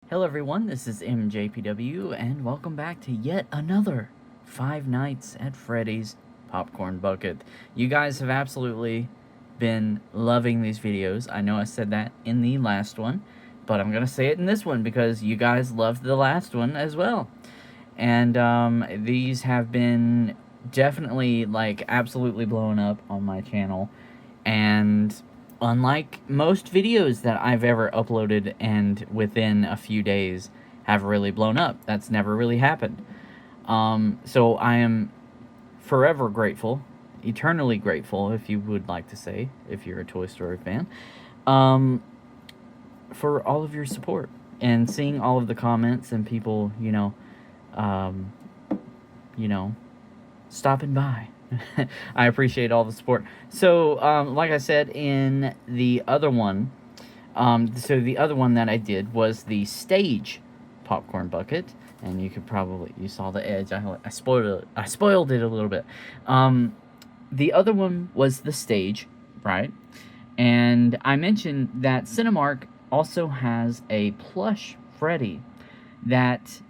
Hello everyone, this is MJPW, and welcome back to yet another Five Nights at Freddy's Popcorn Bucket. You guys have absolutely been loving these videos. I know I said that in the last one, but I'm going to say it in this one because you guys loved the last one as well. And these have been definitely, absolutely blown up on my channel. And unlike most videos that I've ever uploaded and within a few days have really blown up, that's never really happened. So I am forever grateful, eternally grateful, if you would like to say, if you're a Toy Story fan, for all of your support and seeing all of the comments and people, stopping by. I appreciate all the support. So, like I said in the other one, the other one that I did was the stage popcorn bucket, and you saw the edge. I spoiled it a little bit. The other one was the stage, right? And I mentioned that Cinemark also has a plush Freddy that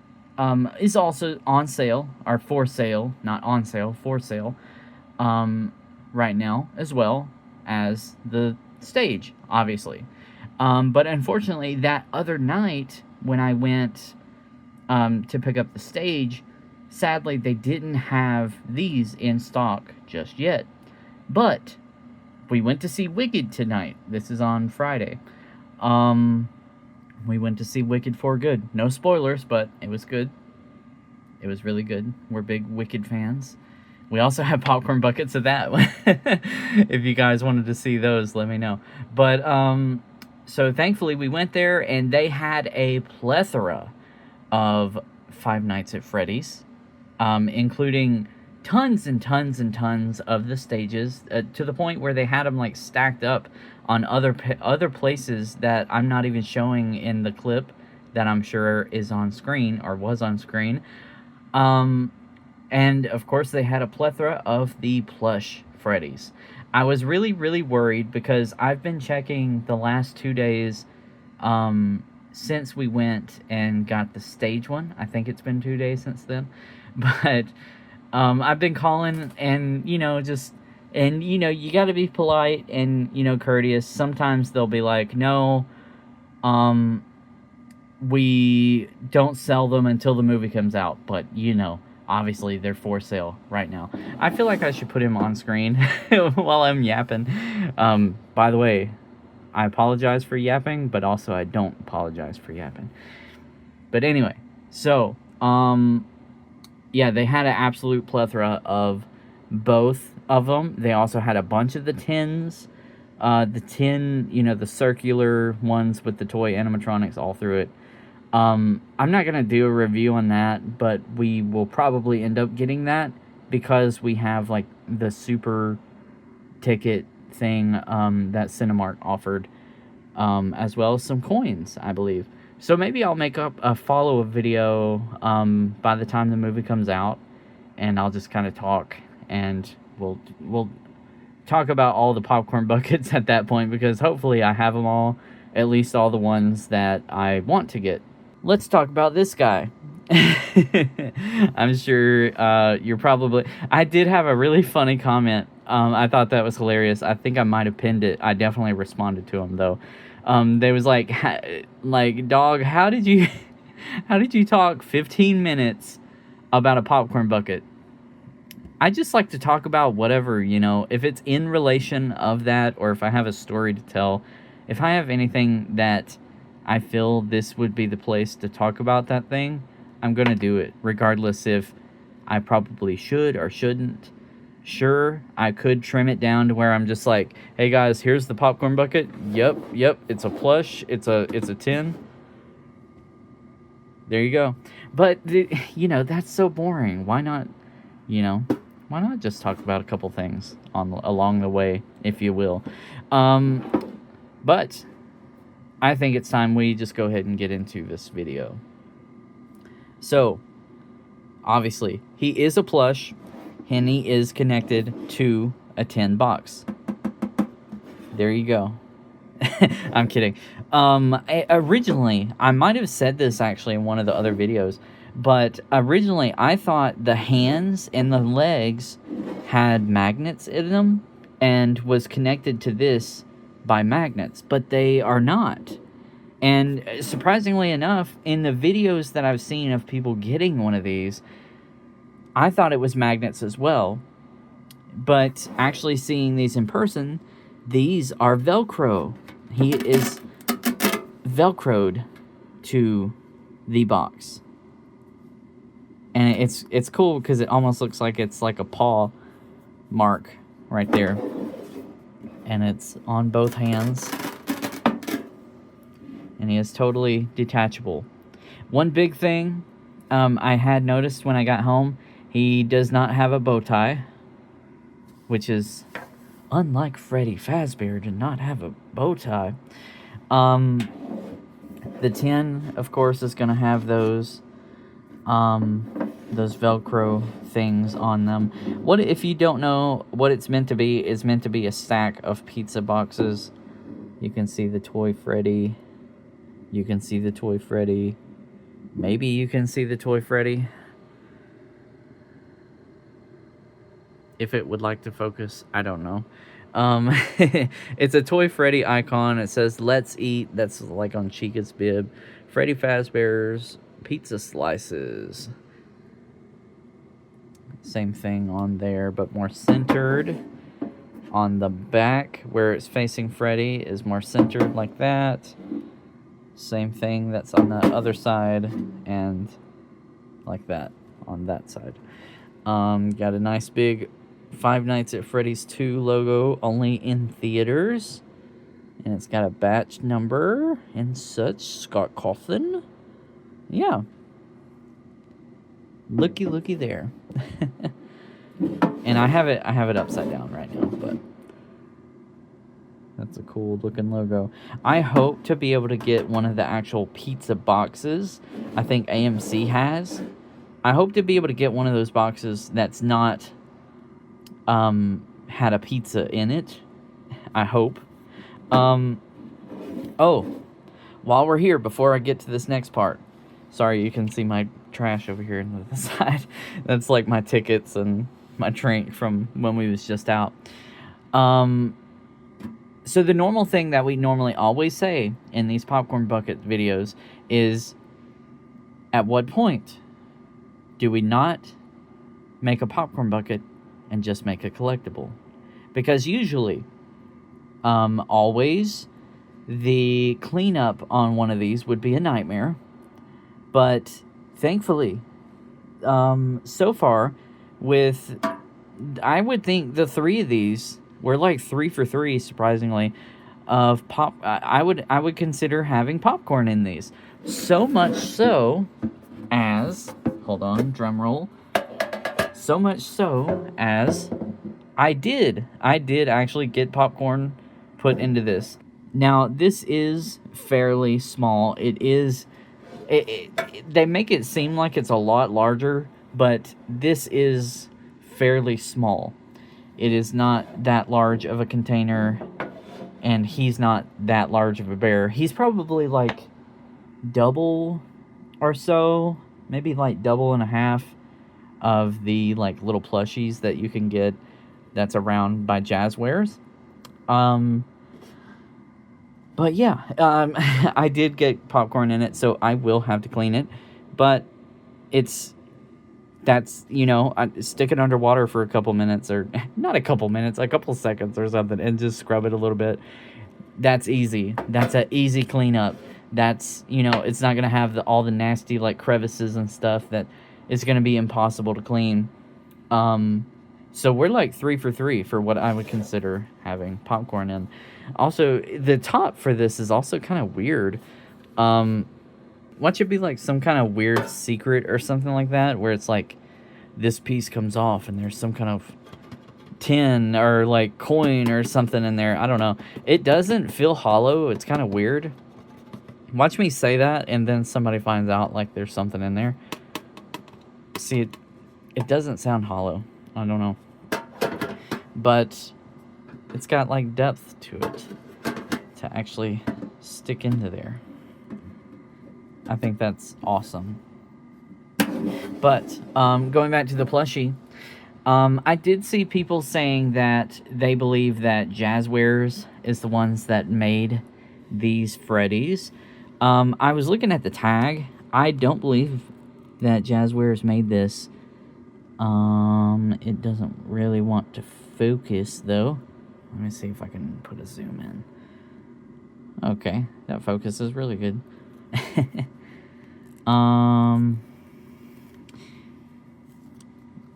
is also on sale, or for sale, not on sale, for sale, right now, as well as the stage, obviously. But unfortunately, that other night, when I went to pick up the stage, sadly, they didn't have these in stock just yet. But we went to see Wicked tonight. This is on Friday. We went to see Wicked for good. No spoilers, but it was good. It was really good. We're big Wicked fans. We also have popcorn buckets of that. If you guys wanted to see those, let me know. But, so thankfully we went there, and they had a plethora of Five Nights at Freddy's, including tons and tons and tons of the stages, to the point where they had them, stacked up on other places that I'm not even showing in the clip that I'm sure is on screen, or was on screen. And, of course, they had a plethora of the plush Freddy's. I was really, really worried because I've been checking the last 2 days since we went and got the stage one. I think it's been 2 days since then. But I've been calling and, you got to be polite and, courteous. Sometimes they'll be like, no, we don't sell them until the movie comes out. But, obviously they're for sale right now. I feel like I should put him on screen while I'm yapping. By the way, I apologize for yapping, but also I don't apologize for yapping. But anyway, so, yeah, they had an absolute plethora of both of them. They also had a bunch of the tins. The tin, the circular ones with the toy animatronics all through it. I'm not going to do a review on that, but we will probably end up getting that because we have, the super ticket thing that Cinemark offered, as well as some coins, I believe. So maybe I'll make up a follow-up video by the time the movie comes out, and I'll just kind of talk, and we'll talk about all the popcorn buckets at that point, because hopefully I have them all, at least all the ones that I want to get. Let's talk about this guy. I'm sure you're probably... I did have a really funny comment. I thought that was hilarious. I think I might have pinned it. I definitely responded to him, though. They was like, dog, how did you talk 15 minutes about a popcorn bucket? I just like to talk about whatever, if it's in relation of that, or if I have a story to tell. If I have anything that I feel this would be the place to talk about that thing, I'm going to do it, regardless if I probably should or shouldn't. Sure, I could trim it down to where I'm just like, hey guys, here's the popcorn bucket. Yep, it's a plush, it's a tin. There you go. But, that's so boring. Why not, why not just talk about a couple things along the way, if you will. But I think it's time we just go ahead and get into this video. So, obviously, he is a plush, and he is connected to a tin box. There you go. I'm kidding. Originally, I might have said this actually in one of the other videos, but originally I thought the hands and the legs had magnets in them and was connected to this by magnets, but they are not. And surprisingly enough, in the videos that I've seen of people getting one of these, I thought it was magnets as well. But actually seeing these in person, these are Velcro. He is Velcroed to the box. And it's cool because it almost looks like it's like a paw mark right there. And it's on both hands. And he is totally detachable. One big thing I had noticed when I got home, he does not have a bow tie, which is unlike Freddy. Fazbear did not have a bow tie. The tin, of course, is going to have those Velcro things on them. What if you don't know what it's meant to be? It's meant to be a stack of pizza boxes. You can see the toy Freddy. You can see the toy Freddy. Maybe you can see the toy Freddy. If it would like to focus, I don't know. It's a toy Freddy icon. It says, "Let's eat." That's like on Chica's bib. Freddy Fazbear's pizza slices. Same thing on there, but more centered. On the back, where it's facing Freddy, is more centered like that. Same thing that's on the other side, and like that on that side. Got a nice big Five Nights at Freddy's 2 logo, only in theaters. And it's got a batch number and such. Scott Cawthon. Yeah. Looky there. And I have it upside down right now, but that's a cool looking logo. I hope to be able to get one of the actual pizza boxes I think AMC has. I hope to be able to get one of those boxes that's not had a pizza in it. I hope. Oh, while we're here, before I get to this next part, sorry, you can see my trash over here on the side. That's like my tickets and my drink from when we was just out. So the normal thing that we normally always say in these popcorn bucket videos is, at what point do we not make a popcorn bucket and just make a collectible? Because usually, always, the cleanup on one of these would be a nightmare. But thankfully, so far, with, I would think the 3 of these, we're like 3 for 3, surprisingly, of pop. I would consider having popcorn in these. So much so as, hold on, drum roll. So much so as I did actually get popcorn put into this. Now, this is fairly small. They make it seem like it's a lot larger, but this is fairly small. It is not that large of a container, and he's not that large of a bear. He's probably like double or so, maybe like double and a half of the like little plushies that you can get that's around by Jazzwares. But yeah, I did get popcorn in it, so I will have to clean it. But that's, you know, I stick it underwater for a couple minutes, or not a couple minutes, a couple seconds or something, and just scrub it a little bit. That's easy. That's an easy cleanup. That's, you know, it's not going to have all the nasty, like, crevices and stuff that it's going to be impossible to clean. So we're like 3 for 3 for what I would consider having popcorn in. Also, the top for this is also kind of weird. Watch it be like some kind of weird secret or something like that, where it's like this piece comes off and there's some kind of tin or like coin or something in there. I don't know. It doesn't feel hollow. It's kind of weird. Watch me say that and then somebody finds out like there's something in there. See, it doesn't sound hollow. I don't know. But it's got like depth to it. to actually stick into there. I think that's awesome. But going back to the plushie, I did see people saying that they believe that Jazzwares is the ones that made these Freddys. I was looking at the tag. I don't believe that Jazzwares made this. It doesn't really want to focus, though. Let me see if I can put a zoom in. Okay, that focus is really good.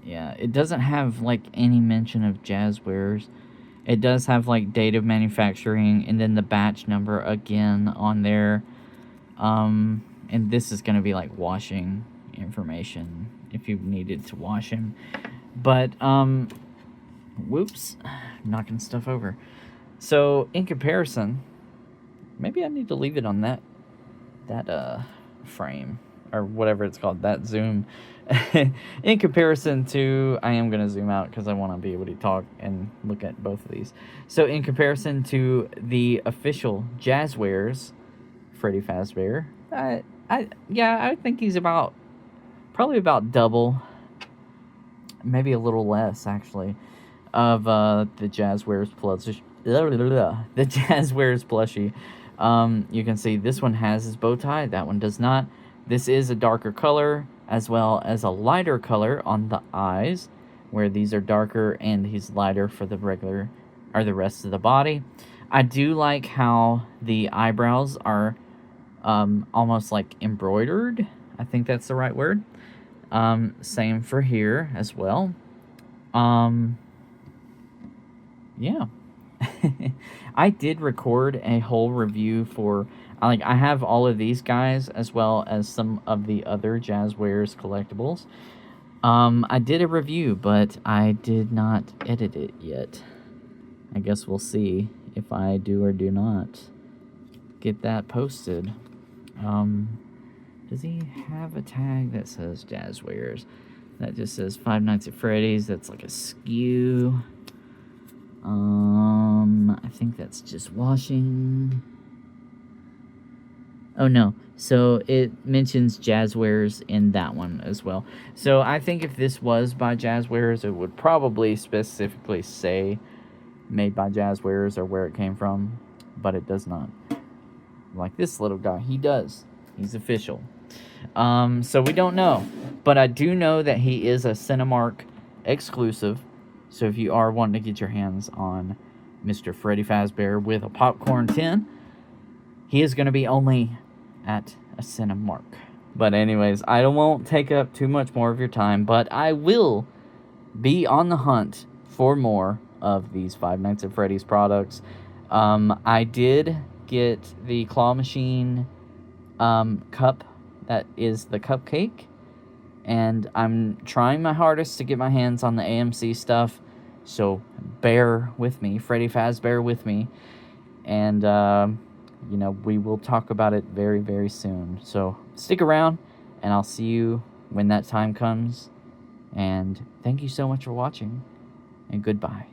Yeah, it doesn't have, like, any mention of Jazzwares. It does have, like, date of manufacturing and then the batch number again on there. And this is going to be, like, washing information if you needed to wash him. But, whoops, knocking stuff over. So, in comparison, maybe I need to leave it on that frame, or whatever it's called, that zoom. In comparison to, I am going to zoom out because I want to be able to talk and look at both of these. So, in comparison to the official Jazzwares Freddy Fazbear, I think he's probably about double, maybe a little less, actually, of the Jazzwares plushie. The Jazzwares plushie. You can see this one has his bow tie, that one does not. This is a darker color, as well as a lighter color on the eyes, where these are darker and he's lighter for the regular, or the rest of the body. I do like how the eyebrows are almost like embroidered. I think that's the right word. Same for here as well. Yeah. I did record a whole review for, I have all of these guys as well as some of the other Jazzwares collectibles. I did a review, but I did not edit it yet. I guess we'll see if I do or do not get that posted. Does he have a tag that says Jazzwares? That just says Five Nights at Freddy's. That's like a skew. I think that's just washing. Oh, no. So it mentions Jazzwares in that one as well. So I think if this was by Jazzwares, it would probably specifically say made by Jazzwares or where it came from. But it does not. Like this little guy, he does. He's official. So we don't know. But I do know that he is a Cinemark exclusive. So if you are wanting to get your hands on Mr. Freddy Fazbear with a popcorn tin, he is going to be only at a Cinemark. But anyways, I won't take up too much more of your time, but I will be on the hunt for more of these Five Nights at Freddy's products. I did get the claw machine cup that is the cupcake, and I'm trying my hardest to get my hands on the AMC stuff, so bear with me, Freddy Fazbear with me, and you know, we will talk about it very, very soon. So stick around, and I'll see you when that time comes, and thank you so much for watching, and goodbye.